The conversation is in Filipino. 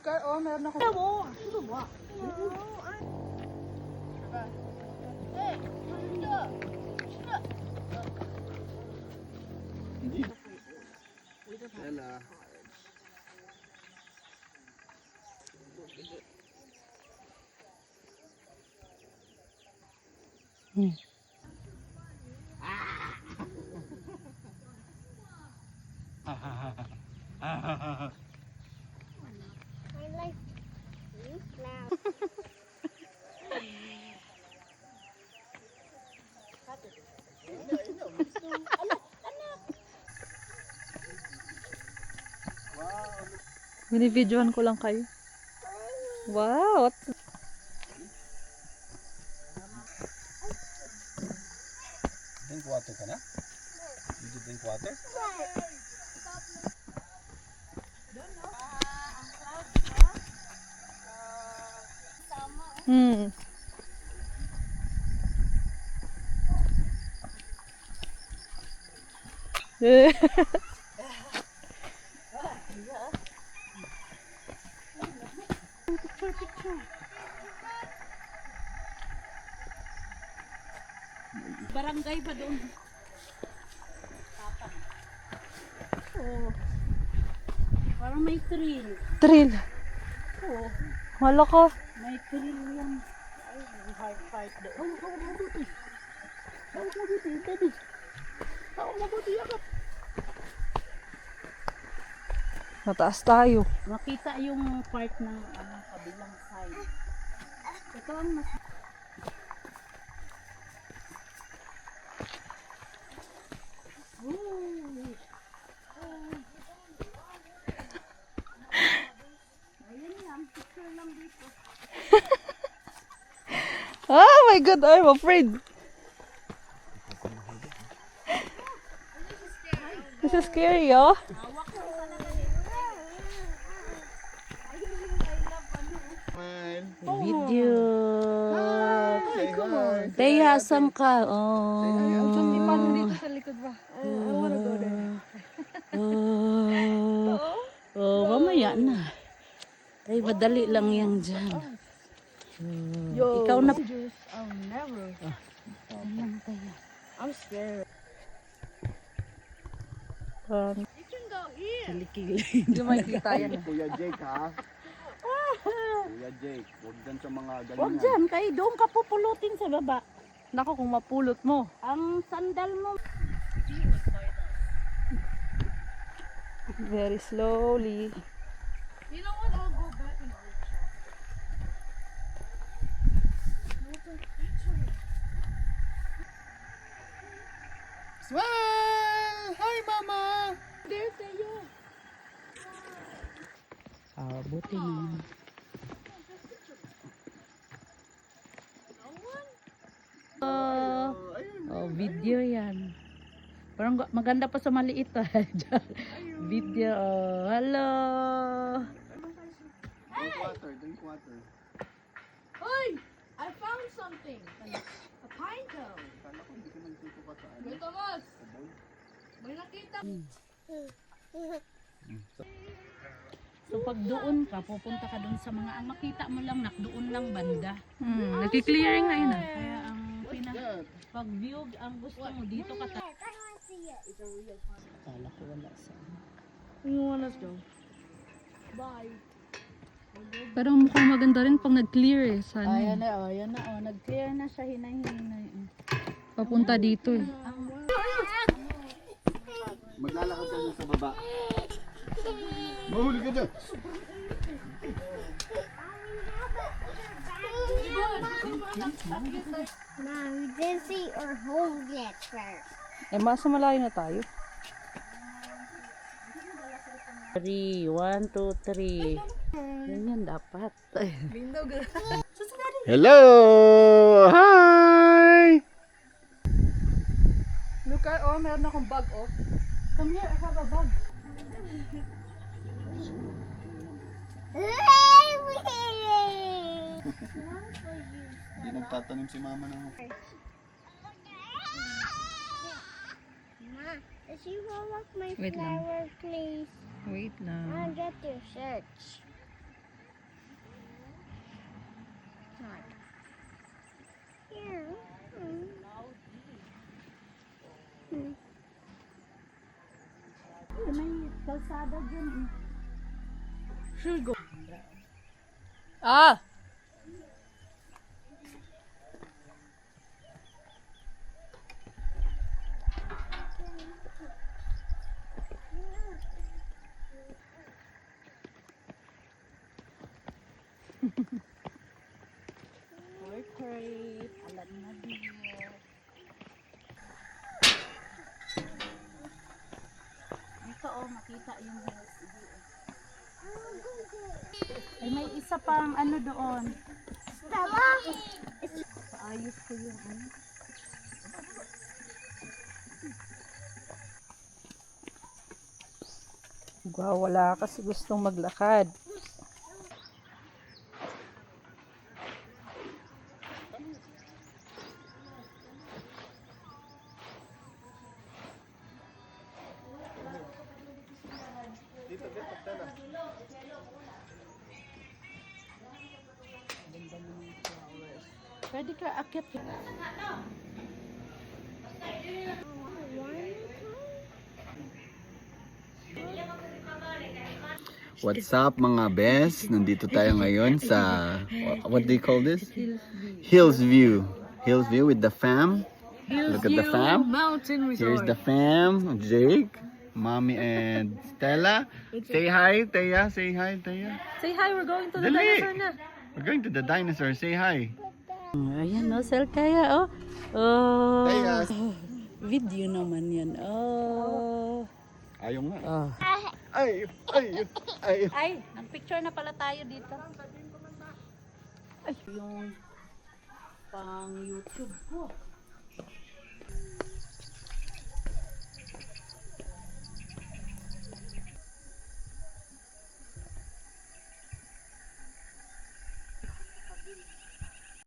Look at, oh, meron ako. Ano ba? Ella. My life is now. Binibidyohan ko lang kayo. Wow! Drink water ka na? Did you drink water? Hmm. Barangay pa doon. Oh. Parang may thrill. Thrill. Oh, Wala ko. may thrill yan. Ay, may heart fight doon. Mataas tayo. Makita yung part ng kabilang side. Ito ang mas... Ooh. Ayun lang, picture lang dito. Oh my God, I'm afraid. This is scary, oh. Video. Say hi. Teya, asam ka? Oh. Paano dito sa likod ba? I wanna go there. Oh, mamaya na. Ay, madali lang yan dyan. Yo, Ikaw na. I'll never. Ayan, Teya. I'm scared. Kilikili. Hindi makikita yan. Kuya Jake ha? Kuya Jake, huwag dyan sa mga ganyan. Huwag dyan, kayo doon ka pupulutin sa baba. Nako, kung mapulot mo. Ang sandal mo. Very slowly. You know what? I'll go back and Smile! Hi, Mama! There, Tayo. Buti naman. Oh, video yan. Parang maganda pa sa maliit ah. Video. Oh, hello. Drink water, drink water. Hoy! I found something. A pine cone. Kala ko hindi ka nagtito pa sa ano. Wait, Tomas. May nakita. So pag doon ka, pupunta ka doon sa mga, ang makita mo lang, doon lang banda. Nagki-clearing na yun ah. Kaya ang Yeah. pag view, ang gusto mo, dito ka ta. Kala ko wala sa You want us go? Bye. Pero mukhang maganda rin pag nag-clear eh. Sana. Ayan na, oh, ayan na, oh. Nag-clear na siya, hinay-hinay. Papunta dito eh. Maglalakad ka dun sa baba. Mahuli ka dyan! Mom, we didn't see our home yet first. Eh, mas malayo na tayo. 3, 1, 2, 3. Ganyan dapat. Hello! Hi! Look at, oh, meron akong bag, oh. Come here, I have a bag. Hindi nagtatanim si Mama ng... Ma, if you roll up my Wait lang. flower, please. Wait I'll lang. get your shirts. kalsada dyan. Should go. Ah! Portrait. Alam na din. Dito oh, makita yung hills view. Ay, may isa pang ano doon. Paayos ko yung ano. Wala kasi gustong maglakad. Pwede ka akit. What's up mga best? Nandito tayo ngayon sa, what do you call this? Hills View. Hills View with the fam. Look at the fam. Mountain Here's Resort. the fam. Jake, Mommy and Stella. Say hi, Teya. Say hi, Teya. Say hi, we're going to the Dali. dinosaur na. We're going to the dinosaur. Say hi. Ayan no, sel kaya oh. Oh. Teya. Video naman yan. Oh. Ayaw nga. Oh. Ay. Ay, nag-picture na pala tayo dito. Ay, yung pang YouTube ko.